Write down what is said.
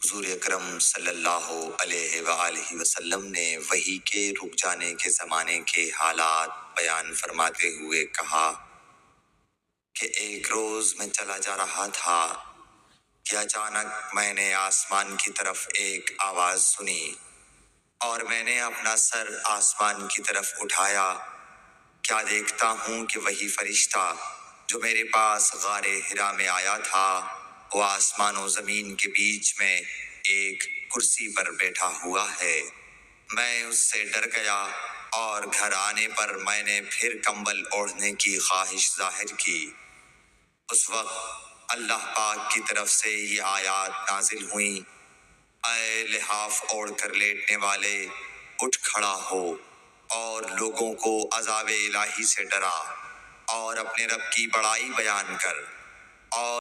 حضور اکرم صلی اللہ علیہ وآلہ وسلم نے وحی کے رک جانے کے زمانے کے حالات بیان فرماتے ہوئے کہا کہ ایک روز میں چلا جا رہا تھا کہ اچانک میں نے آسمان کی طرف ایک آواز سنی اور میں نے اپنا سر آسمان کی طرف اٹھایا۔ کیا دیکھتا ہوں کہ وہی فرشتہ جو میرے پاس غار حرا میں آیا تھا وہ آسمان و زمین کے بیچ میں ایک کرسی پر بیٹھا ہوا ہے۔ میں اس سے ڈر گیا اور گھر آنے پر میں نے پھر کمبل اوڑھنے کی خواہش ظاہر کی۔ اس وقت اللہ پاک کی طرف سے یہ آیات نازل ہوئیں: اے لحاف اوڑھ کر لیٹنے والے، اٹھ کھڑا ہو اور لوگوں کو عذاب الہی سے ڈرا اور اپنے رب کی بڑائی بیان کر اور